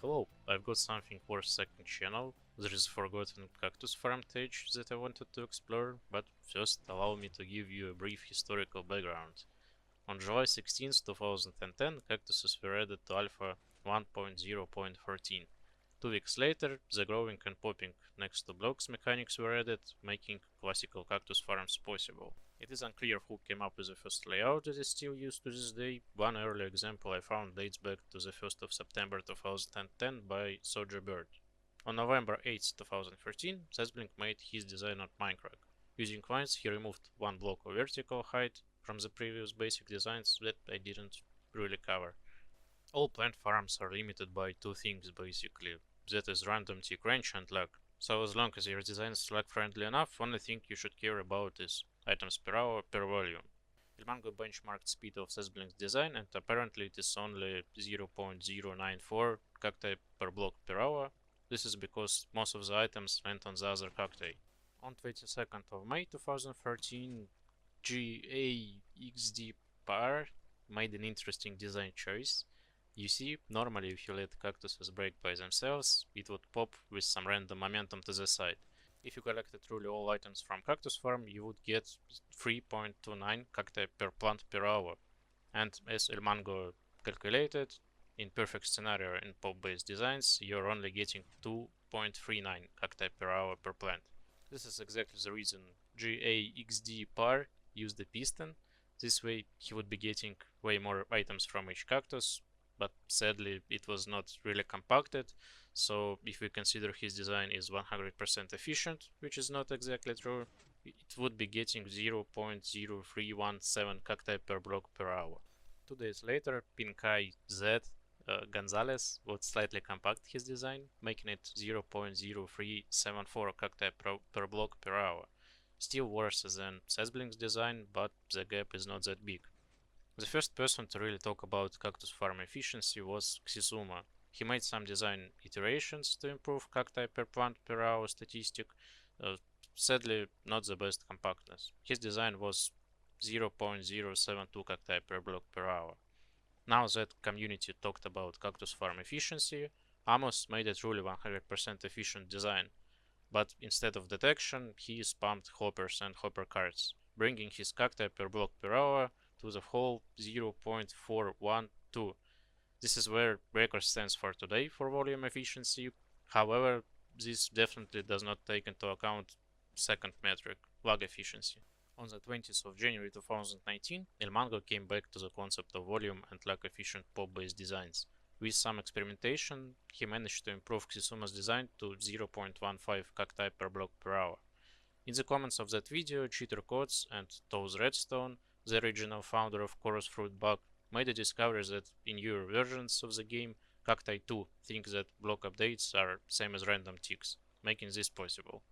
Hello, I've got something for second channel. There is a forgotten cactus farm stage that I wanted to explore, but first allow me to give you a brief historical background. On July 16, 2010, cactuses were added to Alpha 1.0.14. 2 weeks later, the growing and popping next to blocks mechanics were added, making classical cactus farms possible. It is unclear who came up with the first layout that is still used to this day. One early example I found dates back to the 1st of September 2010 by Soldier Bird. On November 8, 2013, Zesblink made his design on Minecraft. Using vines, he removed one block of vertical height from the previous basic designs that I didn't really cover. All plant farms are limited by two things basically, that is random tick range and lag. So as long as your design is lag friendly enough, only thing you should care about is items per hour per volume. Ilmango benchmarked speed of Zesblink's design and apparently it is only 0.094 cacti per block per hour. This is because most of the items went on the other cacti. On 22nd of May 2013, GAXD Par made an interesting design choice. You see, normally if you let cactuses break by themselves, it would pop with some random momentum to the side. If you collected truly all items from Cactus Farm, you would get 3.29 cacti per plant per hour. And as Ilmango calculated, in perfect scenario in pop-based designs, you're only getting 2.39 cacti per hour per plant. This is exactly the reason GAXD Par used the piston. This way he would be getting way more items from each cactus, but sadly it was not really compacted, so if we consider his design is 100% efficient, which is not exactly true, it would be getting 0.0317 cacti per block per hour. 2 days later, Pinkai Z Gonzalez would slightly compact his design, making it 0.0374 cacti per block per hour. Still worse than Zesblink's design, but the gap is not that big. The first person to really talk about cactus farm efficiency was Xizuma. He made some design iterations to improve cacti per plant per hour statistic, sadly not the best compactness. His design was 0.072 cacti per block per hour. Now that community talked about cactus farm efficiency, Amos made a truly 100% efficient design, but instead of detection, he spammed hoppers and hopper carts, bringing his cacti per block per hour to the whole 0.412. This is where record stands for today for volume efficiency. However, this definitely does not take into account second metric, lag efficiency. On the 20th of January 2019, Ilmango came back to the concept of volume and lag efficient pop-based designs. With some experimentation, he managed to improve Xizuma's design to 0.15 cacti per block per hour. In the comments of that video, Cheater Codes and Toes Redstone, the original founder of Chorus Fruit Bug, made a discovery that in newer versions of the game, Cacti 2 think that block updates are same as random ticks, making this possible.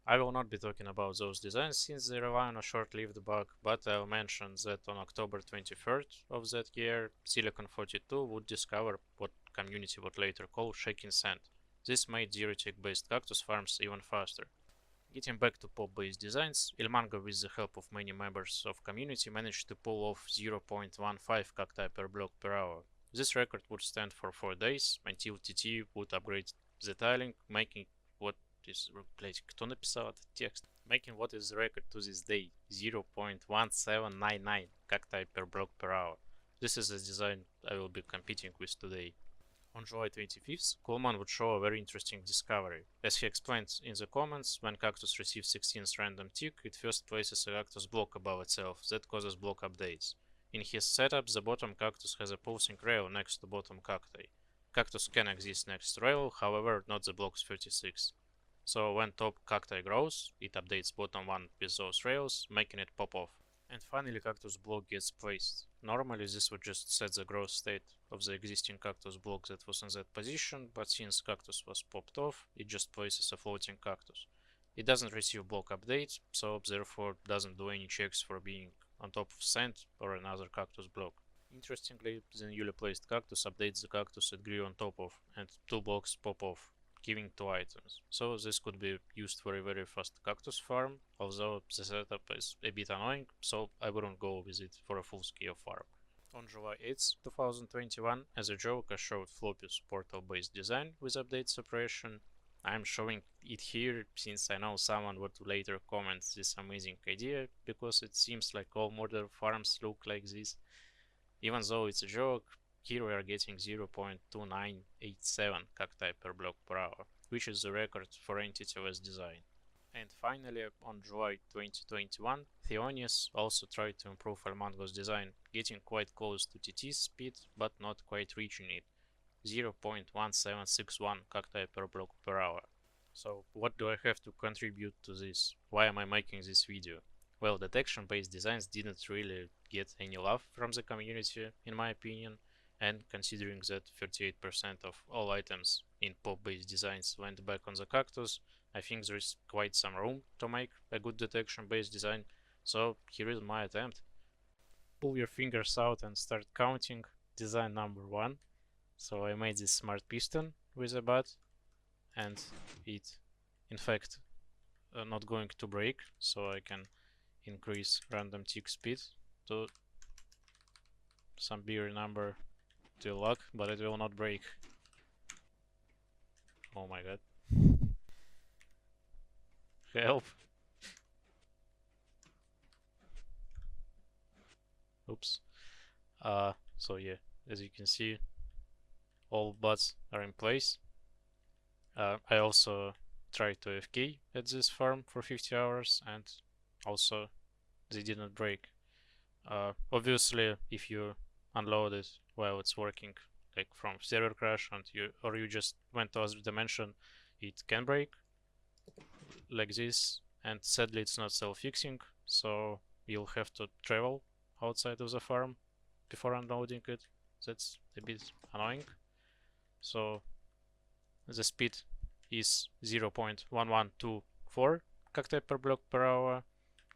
I will not be talking about those designs since they rely on a short-lived bug, but I'll mention that on October 23rd of that year, Silicon42 would discover what community would later call shaking sand. This made zero-tick-based cactus farms even faster. Getting back to pop-based designs, Ilmango with the help of many members of community managed to pull off 0.15 cacti per block per hour. This record would stand for 4 days until TT would upgrade the tiling, making what is the record to this day, 0.1799 cacti per block per hour. This is the design I will be competing with today. On July 25th, Coleman would show a very interesting discovery. As he explained in the comments, when cactus receives 16th random tick, it first places a cactus block above itself, that causes block updates. In his setup, the bottom cactus has a pulsing rail next to bottom cacti. Cactus can exist next to rail, however not the blocks 36. So when top cacti grows, it updates bottom one with those rails, making it pop off. And finally cactus block gets placed. Normally this would just set the growth state of the existing cactus block that was in that position, but since cactus was popped off, it just places a floating cactus. It doesn't receive block updates, so therefore doesn't do any checks for being on top of sand or another cactus block. Interestingly, the newly placed cactus updates the cactus it grew on top of, and 2 blocks pop off, giving 2 items. So this could be used for a very fast cactus farm, although the setup is a bit annoying, so I wouldn't go with it for a full scale farm. On July 8th, 2021, as a joke, I showed Floppy's portal-based design with update suppression. I'm showing it here since I know someone would later comment this amazing idea, because it seems like all modern farms look like this. Even though it's a joke, here we are getting 0.2987 cacti per block per hour, which is the record for entity-less design. And finally, on July 2021, Theonius also tried to improve Almango's design, getting quite close to TT's speed, but not quite reaching it, 0.1761 cacti per block per hour. So what do I have to contribute to this? Why am I making this video? Well, detection-based designs didn't really get any love from the community, in my opinion, and considering that 38% of all items in pop-based designs went back on the cactus, I think there is quite some room to make a good detection-based design, so here is my attempt. Pull your fingers out and start counting. Design number 1. So I made this smart piston with a butt, and it, in fact, not going to break, so I can increase random tick speed to some bigger number to lock, but it will not break. Oh my god. Help. Oops. So yeah, as you can see, all butts are in place. I also tried to AFK at this farm for 50 hours, and also they didn't break. Obviously, if you unload it while it's working, like from server crash, and you just went to other dimension, it can break like this. And sadly, it's not self-fixing, so you'll have to travel outside of the farm before unloading it. That's a bit annoying. So the speed is 0.1124 cacti per block per hour,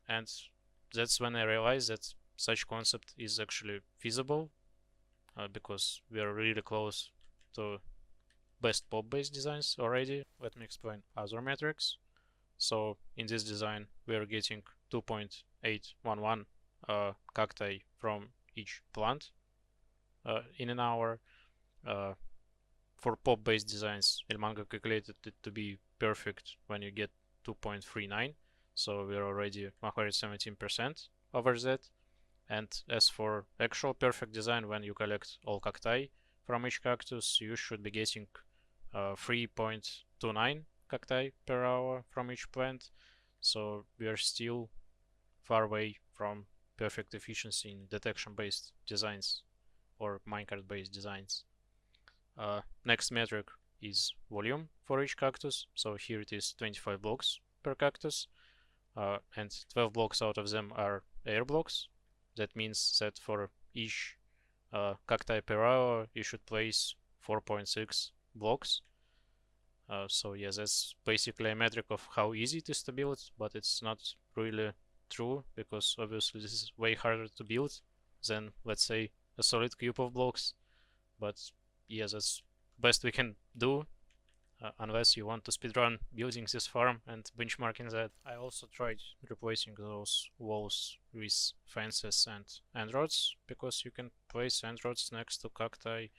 and that's when I realized that such concept is actually feasible, because we are really close to best pop-based designs already. Let me explain other metrics. So in this design, we are getting 2.811 cacti from each plant in an hour. For pop-based designs, Elmango calculated it to be perfect when you get 2.39, so we're already 117% over that. And as for actual perfect design, when you collect all cacti from each cactus, you should be getting 3.29 cacti per hour from each plant, so we are still far away from perfect efficiency in detection-based designs or minecart-based designs. Next metric is volume for each cactus. So here it is 25 blocks per cactus, and 12 blocks out of them are air blocks. That means that for each cacti per hour, you should place 4.6 blocks. So yeah, that's basically a metric of how easy it is to build, but it's not really true, because obviously this is way harder to build than, let's say, a solid cube of blocks. But yeah, that's best we can do, unless you want to speedrun building this farm and benchmarking that. I also tried replacing those walls with fences and end rods, because you can place end rods next to cacti,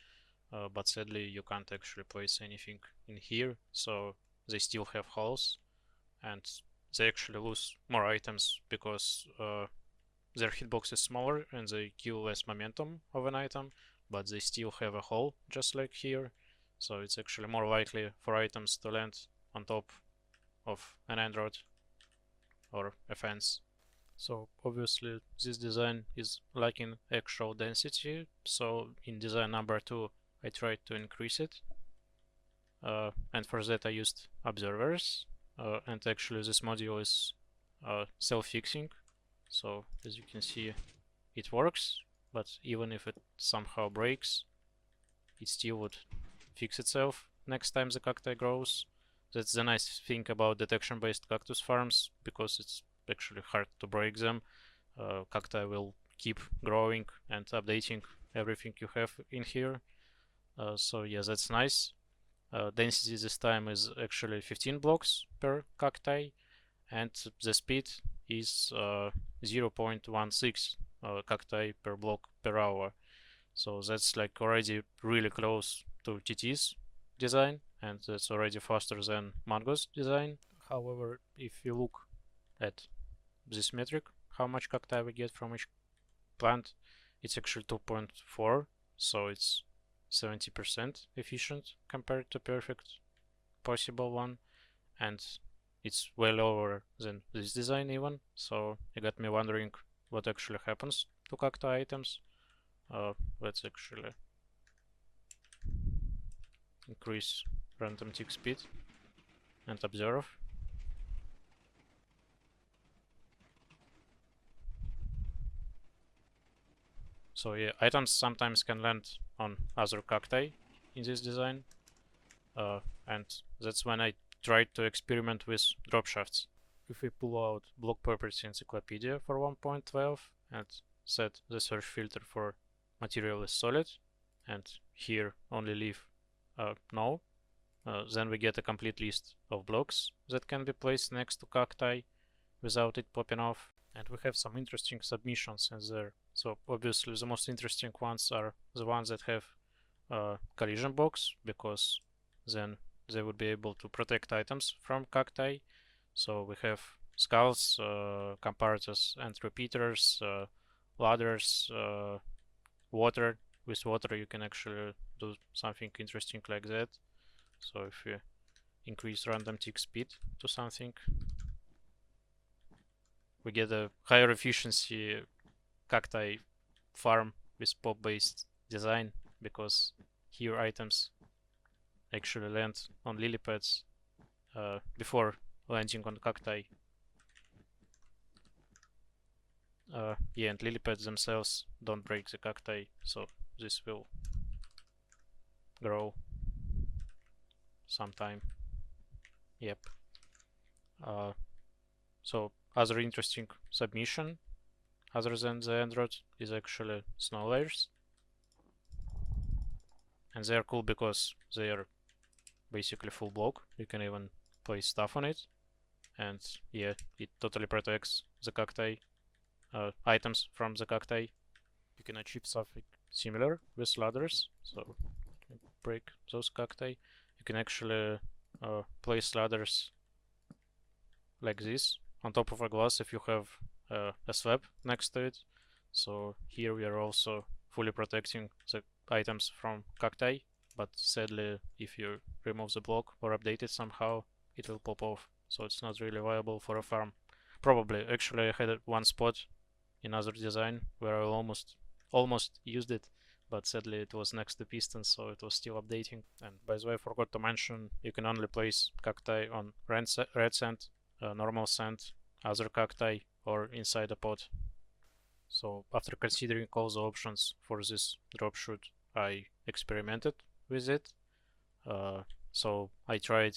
but sadly you can't actually place anything in here, so they still have holes, and they actually lose more items because their hitbox is smaller and they kill less momentum of an item, but they still have a hole, just like here, so it's actually more likely for items to land on top of an end rod or a fence. So obviously this design is lacking actual density, so in design number 2 I tried to increase it, and for that I used observers, and actually this module is self-fixing, so as you can see it works, but even if it somehow breaks, it still would fix itself next time the cacti grows. That's the nice thing about detection-based cactus farms, because it's actually hard to break them. Cacti will keep growing and updating everything you have in here. So yeah, that's nice. Density this time is actually 15 blocks per cacti, and the speed is 0.16 cacti per block per hour. So that's like already really close to TT's design, and that's already faster than Mango's design. However, if you look at this metric, how much cacti we get from each plant, it's actually 2.4, so it's 70% efficient compared to perfect possible one, and it's way lower than this design even, so it got me wondering what actually happens to cacti items. Let's actually increase random tick speed and observe. So yeah, items sometimes can land on other cacti in this design, and that's when I tried to experiment with drop shafts. If we pull out block property encyclopedia for 1.12 and set the search filter for material is solid, and here only leave no, then we get a complete list of blocks that can be placed next to cacti without it popping off. And we have some interesting submissions in there. So obviously the most interesting ones are the ones that have collision box, because then they would be able to protect items from cacti. So we have skulls, comparators and repeaters, ladders, water. With water you can actually do something interesting like that. So if you increase random tick speed to something, we get a higher efficiency cacti farm with pop-based design, because here items actually land on lily pads before landing on cacti. Yeah, and lily pads themselves don't break the cacti, so this will grow sometime. Yep. So other interesting submission other than the Android is actually snow layers, and they are cool because they are basically full block. You can even place stuff on it, and yeah, it totally protects the cacti items from the cacti. You can achieve something similar with ladders, so break those cacti. You can actually place ladders like this on top of a glass if you have a slab next to it. So here we are also fully protecting the items from cacti, but sadly if you remove the block or update it somehow, it will pop off, so it's not really viable for a farm. Probably, actually I had one spot in other design where I almost used it, but sadly it was next to pistons, so it was still updating. And by the way, I forgot to mention, you can only place cacti on red sand, normal sand, other cacti, or inside a pot. So after considering all the options for this drop shoot, I experimented with it. So I tried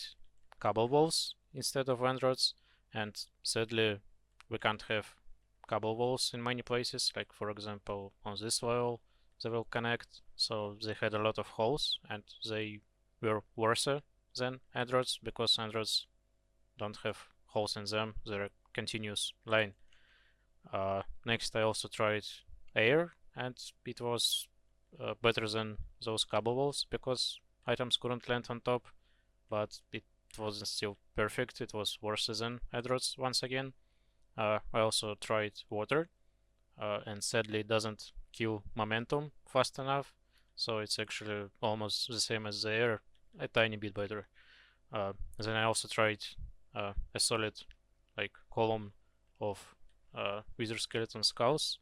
cobble walls instead of androids, and sadly we can't have cobble walls in many places. Like for example on this level they will connect, so they had a lot of holes and they were worse than androids, because androids don't have holes in them, they're a continuous line. Next I also tried air, and it was better than those cobble walls because items couldn't land on top, but it wasn't still perfect, it was worse than androids once again. I also tried water, and sadly it doesn't kill momentum fast enough, so it's actually almost the same as the air, a tiny bit better. Then I also tried a solid like column of wither skeleton skulls,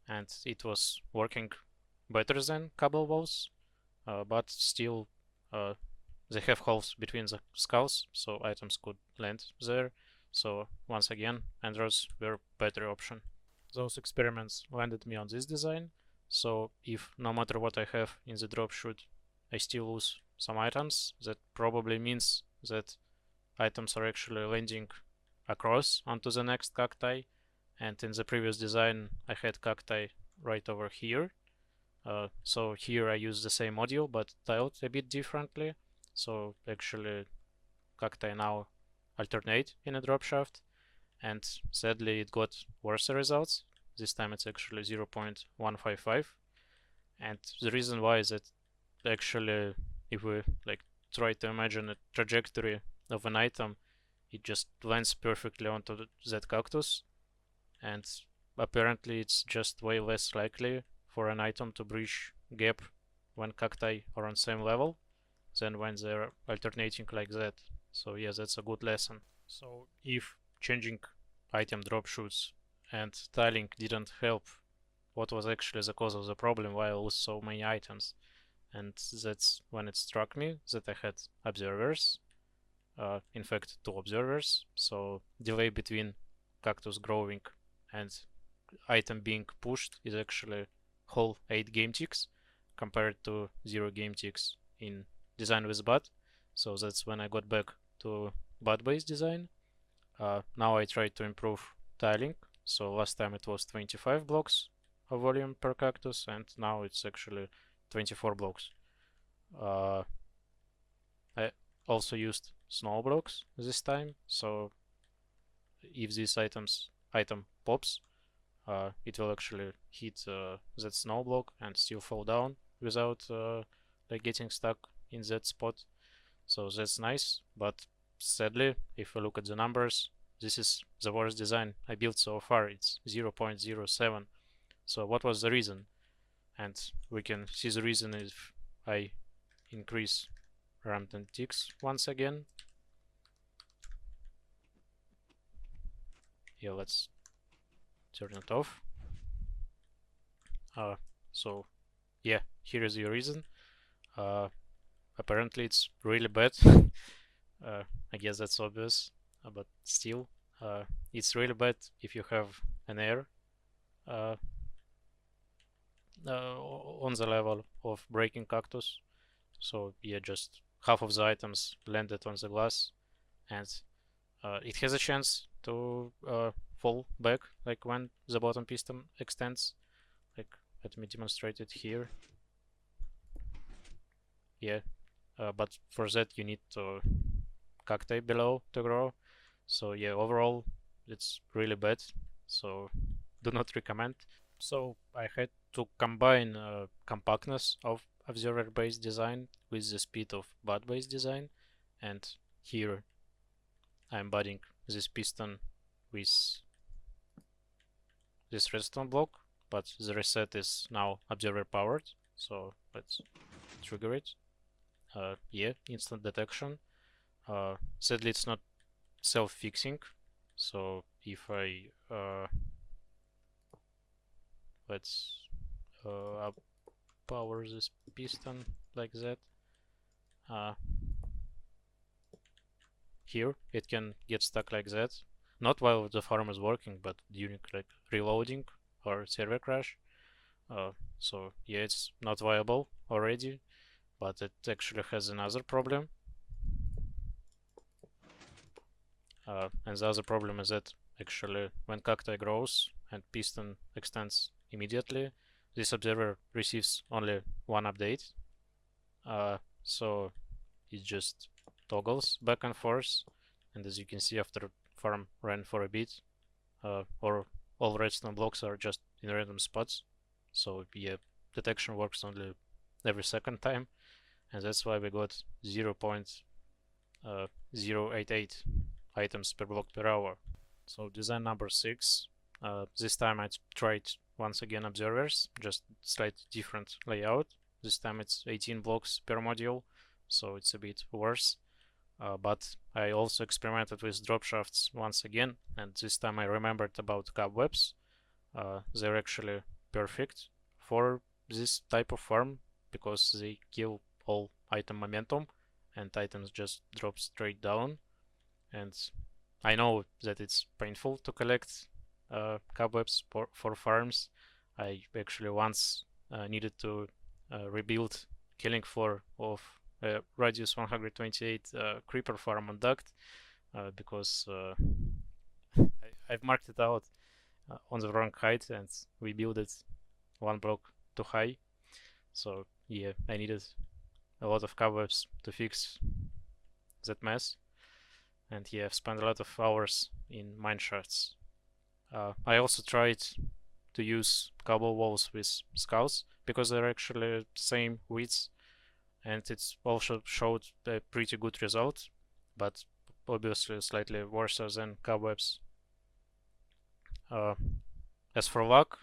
and it was working better than cobble walls, but still they have holes between the skulls, so items could land there. So once again, androids were better option. Those experiments landed me on this design, so if no matter what I have in the drop shoot I still lose some items, that probably means that items are actually landing across onto the next cacti, and in the previous design I had cacti right over here. So here I use the same module but tiled a bit differently, so actually cacti now alternate in a drop shaft, and sadly it got worse results. This time it's actually 0.155, And the reason why is that actually, if we like try to imagine a trajectory of an item, it just lands perfectly onto that cactus, and apparently it's just way less likely for an item to breach gap when cacti are on same level than when they're alternating like that. So yeah, that's a good lesson. So if changing item drop shoots and tiling didn't help, what was actually the cause of the problem? Why I lose so many items? And that's when it struck me that I had observers, in fact 2 observers, so delay between cactus growing and item being pushed is actually whole 8 game ticks compared to 0 game ticks in design with bot. So that's when I got back to bot-based design. Now I try to improve tiling. So last time it was 25 blocks of volume per cactus, and now it's actually 24 blocks. I also used snow blocks this time, so if this item pops, it will actually hit that snow block and still fall down without like getting stuck in that spot. So that's nice, but sadly, if we look at the numbers, this is the worst design I built so far. It's 0.07. So what was the reason? And we can see the reason if I increase random ticks once again. Yeah, let's turn it off. So yeah, here is the reason. Apparently it's really bad. I guess that's obvious, but still, it's really bad if you have an error on the level of breaking cactus. So yeah, just half of the items landed on the glass, and it has a chance to fall back, like when the bottom piston extends. Like, let me demonstrate it here. Yeah, but for that you need to cacti below to grow. So yeah, overall it's really bad, so do not recommend. So I had to combine compactness of observer-based design with the speed of bot-based design, and here I'm embedding this piston with this redstone block, but the reset is now observer powered, so let's trigger it. Yeah, instant detection. Sadly it's not self-fixing, so if I let's power this piston like that, here it can get stuck like that, not while the farm is working, but during like reloading or server crash. So yeah, it's not viable already, but it actually has another problem. And the other problem is that actually when cacti grows and piston extends immediately, this observer receives only one update. So it just toggles back and forth, and as you can see, after farm ran for a bit, or all redstone blocks are just in random spots. So yeah, detection works only every second time, and that's why we got 0.088 items per block per hour. So design number 6. This time I tried once again observers, just slightly different layout. This time it's 18 blocks per module, so it's a bit worse. But I also experimented with drop shafts once again, and this time I remembered about cobwebs. They're actually perfect for this type of farm because they kill all item momentum and items just drop straight down. And I know that it's painful to collect cobwebs for farms. I actually once needed to rebuild killing floor of radius 128 creeper farm on duct because I've marked it out on the wrong height and we built it one block too high. So yeah, I needed a lot of cobwebs to fix that mess. And yeah, I've spent a lot of hours in mine shafts. I also tried to use cobble walls with skulls, because they're actually same width, and it's also showed a pretty good result, but obviously slightly worse than cobwebs. As for luck,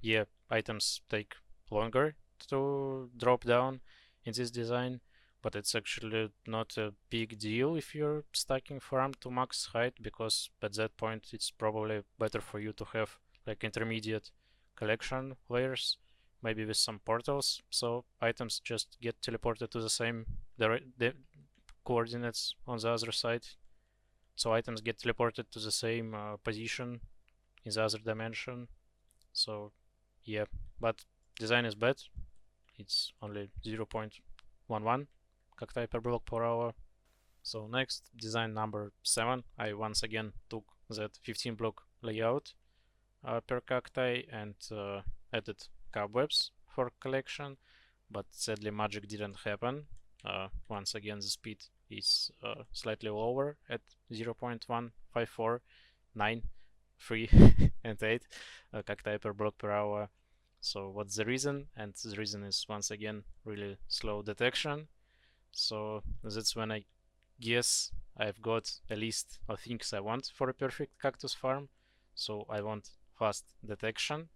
yeah, items take longer to drop down in this design, but it's actually not a big deal if you're stacking farm to max height, because at that point it's probably better for you to have like intermediate collection layers, maybe with some portals, so items just get teleported to the same coordinates on the other side. So items get teleported to the same position in the other dimension. So yeah, but design is bad. It's only 0.11 cacti per block per hour. So next, design number 7. I once again took that 15 block layout per cacti and added cobwebs for collection, but sadly magic didn't happen. Once again, the speed is slightly lower at 0.15493 and 8 cacti per block per hour. So what's the reason? And the reason is once again really slow detection. So that's when I guess I've got a list of things I want for a perfect cactus farm. So I want fast detection.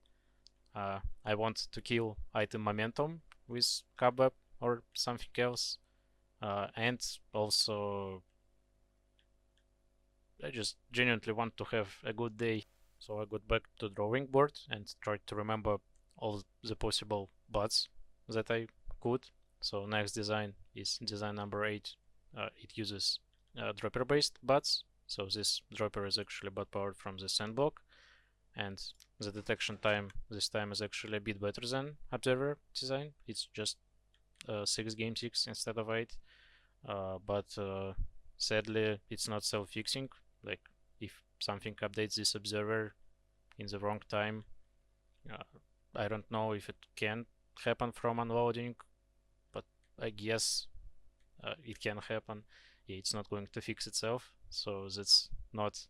I want to kill item momentum with cobweb or something else. And also I just genuinely want to have a good day. So I got back to drawing board and tried to remember all the possible buts that I could. So next design is design number 8. It uses dropper-based buts. So this dropper is actually bot powered from the sandblock, and the detection time this time is actually a bit better than observer design. It's just 6 game ticks instead of 8. But sadly, it's not self-fixing. Like if something updates this observer in the wrong time, I don't know if it can happen from unloading, but I guess it can happen. Yeah, it's not going to fix itself, so that's not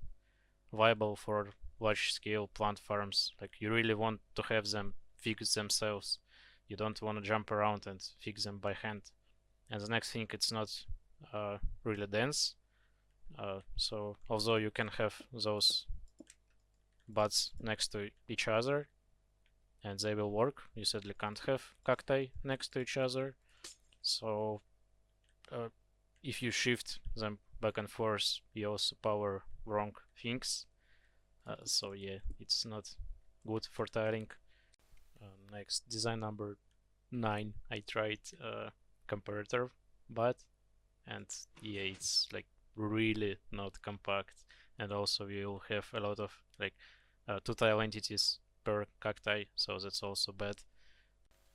viable for large scale plant farms. Like you really want to have them fix themselves. You don't want to jump around and fix them by hand. And the next thing, it's not really dense. So although you can have those buds next to each other and they will work, you sadly can't have cacti next to each other. So if you shift them back and forth, you also power wrong things. So yeah, it's not good for tiling. Next, design number 9. I tried comparator bud, and yeah, it's like really not compact, and also you'll have a lot of like 2 tile entities per cacti, so that's also bad.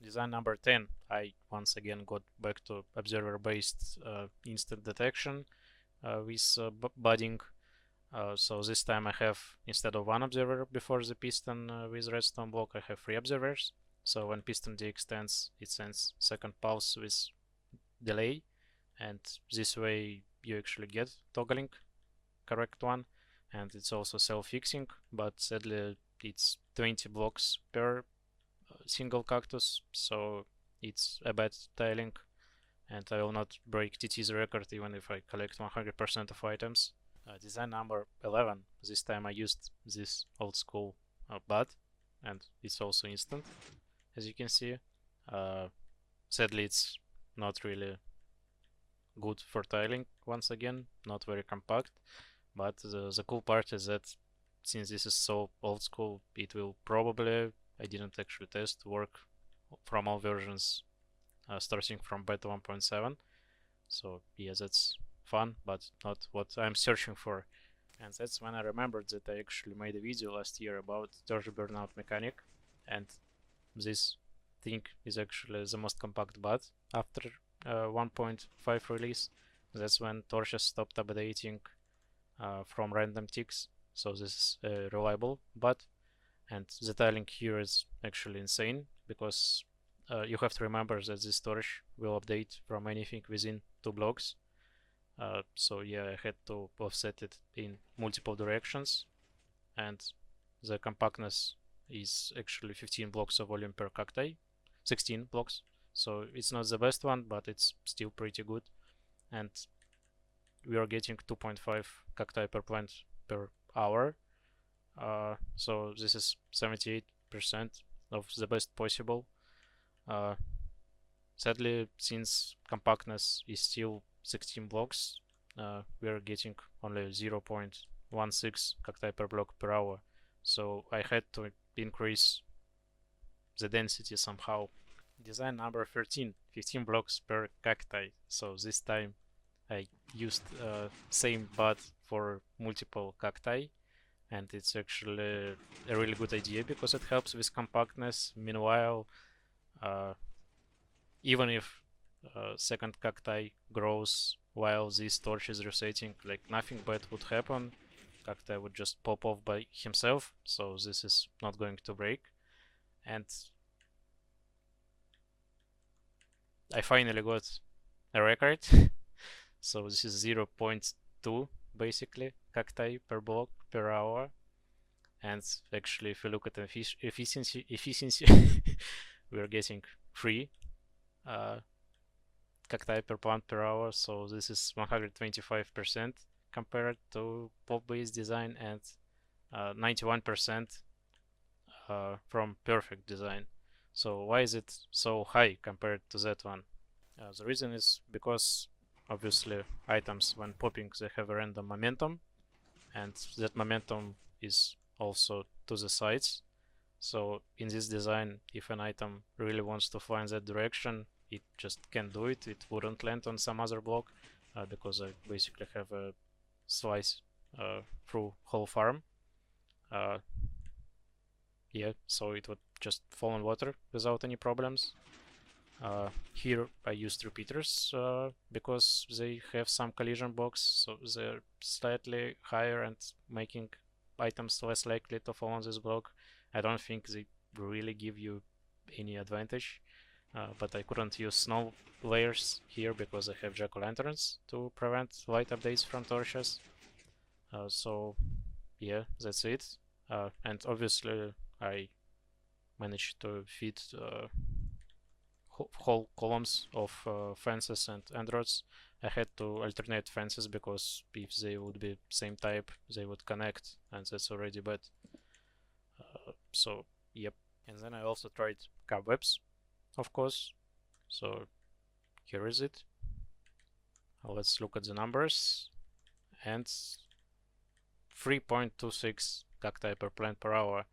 Design number 10, I once again got back to observer-based instant detection with budding. So this time I have, instead of 1 observer before the piston with redstone block, I have 3 observers. So when piston de-extends, it sends second pulse with delay, and this way you actually get toggling correct one, and it's also self-fixing, but sadly it's 20 blocks per single cactus, so it's a bad tiling, and I will not break TT's record even if I collect 100% of items. Design number 11. This time I used this old school bud, and it's also instant, as you can see. Sadly, it's not really good for tiling, once again, not very compact, but the cool part is that since this is so old school, it will probably, I didn't actually test, work from all versions starting from beta 1.7. So yeah, that's fun, but not what I'm searching for. And that's when I remembered that I actually made a video last year about torch burnout mechanic, and this thing is actually the most compact bud after 1.5 release. That's when torches stopped updating from random ticks, so this is a reliable bud. And the tiling here is actually insane, because you have to remember that this torch will update from anything within 2 blocks. So yeah, I had to offset it in multiple directions, and the compactness is actually 15 blocks of volume per cacti. 16 blocks. So it's not the best one, but it's still pretty good. And we are getting 2.5 cacti per plant per hour. So this is 78% of the best possible. Sadly, since compactness is still 16 blocks, we are getting only 0.16 cacti per block per hour. So I had to increase the density somehow. Design number 13, 15 blocks per cacti. So this time I used same bud for multiple cacti, and it's actually a really good idea because it helps with compactness. Meanwhile, even if second cacti grows while this torch is resetting, like nothing bad would happen. Cacti would just pop off by himself, so this is not going to break. And I finally got a record. So this is 0.2 basically cacti per block per hour. And actually, if you look at the efficiency, we're getting 3 cacti per plant per hour. So this is 125% compared to pop-based design and 91% from perfect design. So why is it so high compared to that one? The reason is because obviously items when popping they have a random momentum, and that momentum is also to the sides. So in this design, if an item really wants to fly in that direction, it just can't do it. It wouldn't land on some other block because I basically have a slice through whole farm. Yeah, so it would just fall in water without any problems. Here I used repeaters because they have some collision box, so they're slightly higher and making items less likely to fall on this block. I don't think they really give you any advantage, but I couldn't use snow layers here because I have jack-o'-lanterns to prevent light updates from torches. So yeah, that's it. And obviously I managed to fit whole columns of fences and rods. I had to alternate fences because if they would be same type, they would connect, and that's already bad. So yep. And then I also tried cobwebs, of course. So here is it. Let's look at the numbers. And 3.26 cacti per plant per hour,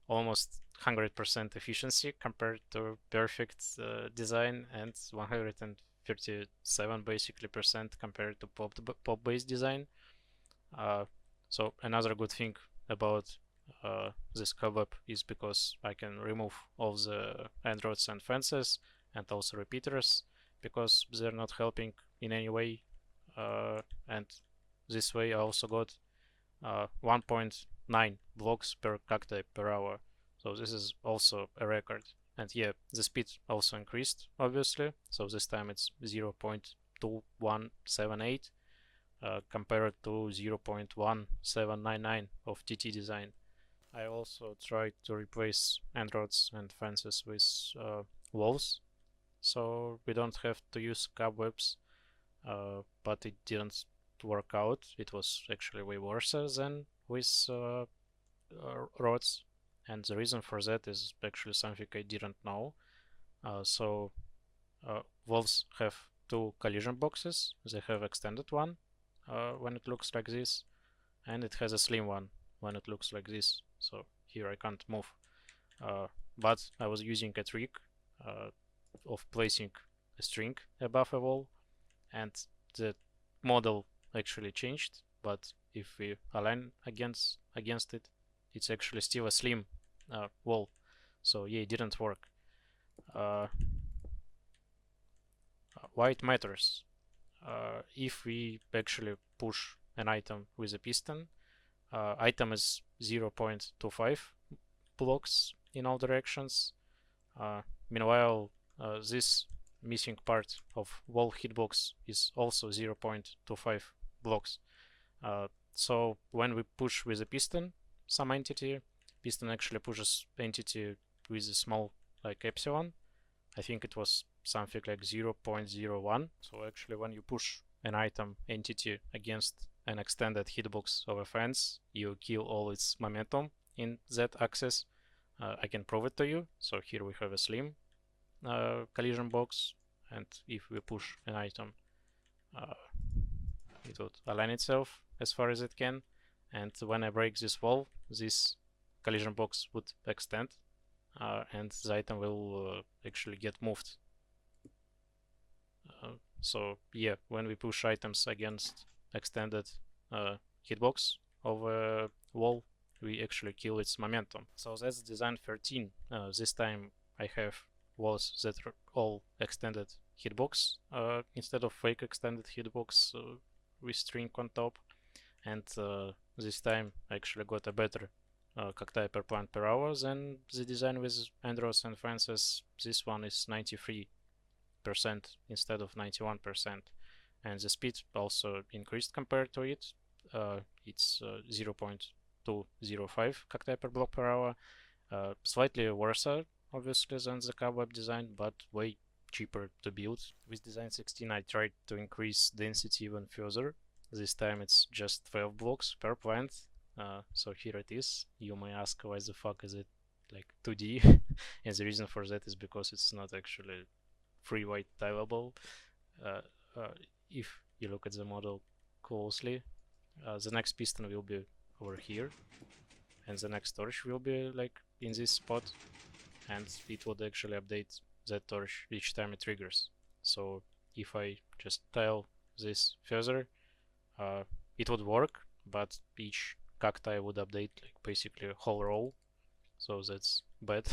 almost 100% efficiency compared to perfect design, and 137 basically percent compared to pop-based design. So another good thing about this cobweb is because I can remove all the end rods and fences and also repeaters because they're not helping in any way. And this way I also got 1.9 blocks per cacti per hour. So this is also a record. And yeah, the speed also increased, obviously. So this time it's 0.2178 compared to 0.1799 of TT design. I also tried to replace end rods and fences with walls, so we don't have to use cobwebs, but it didn't work out. It was actually way worse than with rods, and the reason for that is actually something I didn't know. Walls have 2 collision boxes. They have extended one when it looks like this, and it has a slim one when it looks like this. So here I can't move, but I was using a trick of placing a string above a wall, and the model actually changed. But if we align against it, it's actually still a slim wall. So yeah, it didn't work. Why it matters? If we actually push an item with a piston, item is 0.25 blocks in all directions. Meanwhile, this missing part of wall hitbox is also 0.25 blocks. So when we push with a piston some entity, piston actually pushes entity with a small like epsilon, I think it was something like 0.01. So actually when you push an item entity against an extended hitbox of a fence, you kill all its momentum in that axis. I can prove it to you. So here we have a slim collision box, and if we push an item, it would align itself as far as it can, and when I break this wall, this collision box would extend, and the item will actually get moved. So yeah, when we push items against extended hitbox of a wall, we actually kill its momentum. So that's design 13. This time I have walls that are all extended hitbox instead of fake extended hitbox with string on top, and this time I actually got a better cacti per plant per hour than the design with andros and fences. This one is 93% instead of 91%, and the speed also increased compared to it. It's 0.205 cacti per block per hour, slightly worse obviously than the cobweb design, but way cheaper to build. With design 16 I tried to increase density even further. This time it's just 12 blocks per plant. So here it is. You may ask why the fuck is it like 2D? And the reason for that is because it's not actually free white tileable. If you look at the model closely, the next piston will be over here, and the next torch will be like in this spot, and it would actually update that torch each time it triggers. So if I just tile this further, it would work, but each cacti would update like basically a whole row, so that's bad.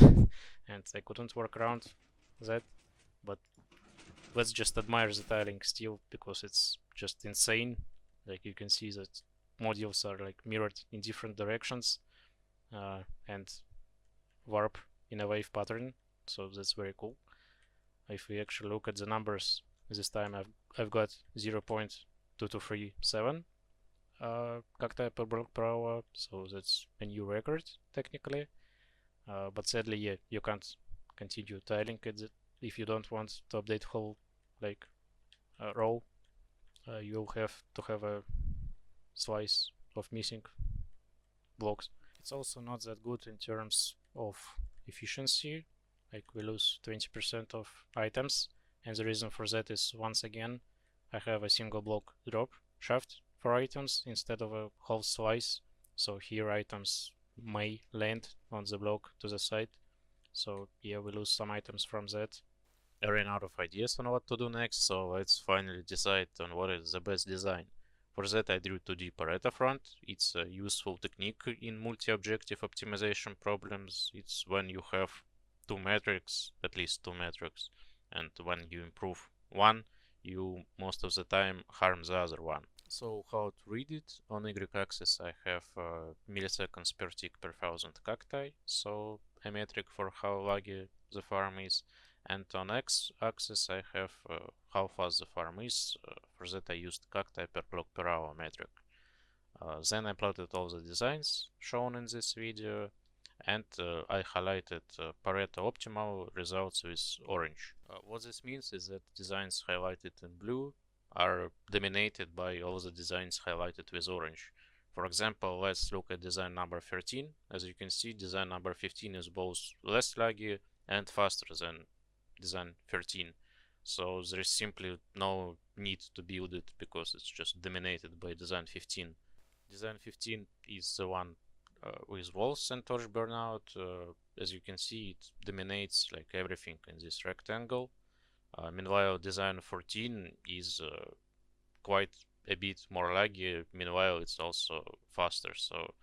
And I couldn't work around that, but let's just admire the tiling still, because it's just insane. Like you can see that modules are like mirrored in different directions and warp in a wave pattern, so that's very cool. If we actually look at the numbers, this time I've got 0.2237 cacti per block per hour, so that's a new record technically. But sadly, yeah, you can't continue tiling it if you don't want to update whole like row. You'll have to have a slice of missing blocks. It's also not that good in terms of efficiency. Like we lose 20% of items, and the reason for that is, once again, I have a single block drop shaft for items instead of a whole slice. So here items may land on the block to the side. So yeah, we lose some items from that. I ran out of ideas on what to do next, so let's finally decide on what is the best design. For that I drew 2D Pareto front. It's a useful technique in multi-objective optimization problems. It's when you have two metrics, at least two metrics, and when you improve one, you most of the time harm the other one. So how to read it? On y-axis I have milliseconds per tick per thousand cacti, so a metric for how laggy the farm is. And on x-axis I have how fast the farm is. For that I used cacti per block per hour metric. Then I plotted all the designs shown in this video, and I highlighted Pareto optimal results with orange. What this means is that designs highlighted in blue are dominated by all the designs highlighted with orange. For example, let's look at design number 13. As you can see, design number 15 is both less laggy and faster than design 13. So there is simply no need to build it because it's just dominated by design 15. Design 15 is the one with walls and torch burnout. As you can see, it dominates like everything in this rectangle. Meanwhile, design 14 is quite a bit more laggy. Meanwhile, it's also faster, so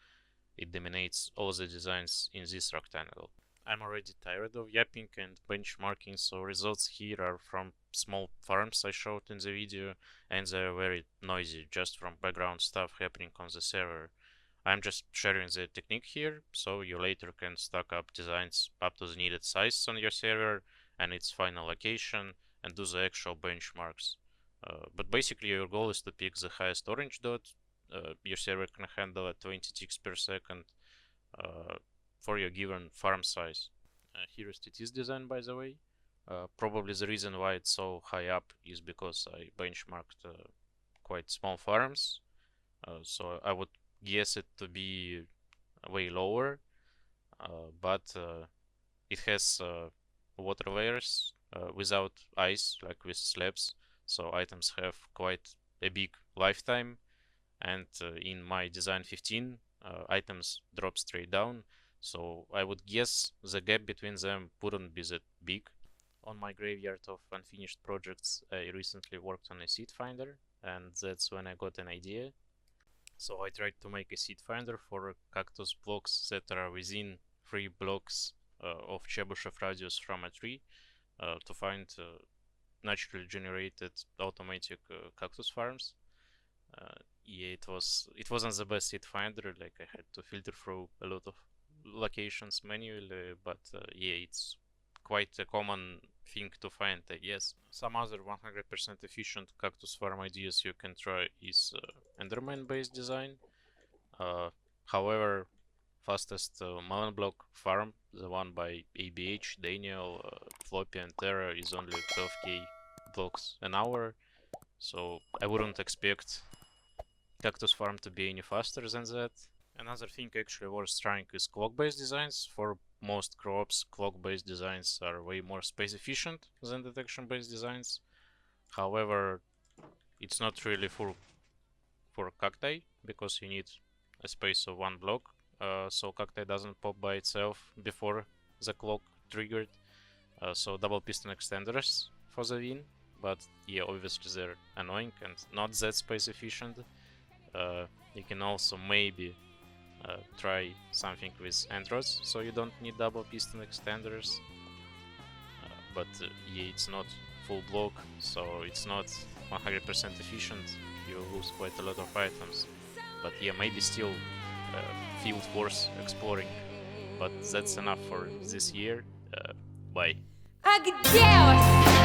it dominates all the designs in this rectangle. I'm already tired of yapping and benchmarking, so results here are from small farms I showed in the video, and they're very noisy, just from background stuff happening on the server. I'm just sharing the technique here, so you later can stack up designs up to the needed size on your server and its final location, and do the actual benchmarks. But basically your goal is to pick the highest orange dot your server can handle at 20 ticks per second for your given farm size. Here is TT's design, by the way. Probably the reason why it's so high up is because I benchmarked quite small farms, so I would guess it to be way lower, but it has water layers without ice, like with slabs, so items have quite a big lifetime, and in my design 15 items drop straight down, so I would guess the gap between them wouldn't be that big. On my graveyard of unfinished projects, I recently worked on a seed finder, and that's when I got an idea. So I tried to make a seed finder for cactus blocks that are within 3 blocks of Chebyshev radius from a tree to find naturally generated automatic cactus farms. Yeah, it wasn't the best seed finder. Like I had to filter through a lot of locations manually, but yeah, it's quite a common thing to find, I guess. Some other 100% efficient cactus farm ideas you can try is Enderman-based design. However, fastest melon block farm, the one by ABH, Daniel, Floppy, and Terra, is only 12k blocks an hour, so I wouldn't expect cactus farm to be any faster than that. Another thing actually worth trying is clock-based designs. For most crops, clock-based designs are way more space efficient than detection-based designs. However, it's not really for cacti, because you need a space of 1 block, so cacti doesn't pop by itself before the clock triggered. So double piston extenders for the win, but yeah, obviously they're annoying and not that space efficient. You can also maybe try something with androids, so you don't need double piston extenders, but yeah, it's not full block, so it's not 100% efficient. You lose quite a lot of items, but yeah, maybe still field worth exploring. But that's enough for this year. Bye. А где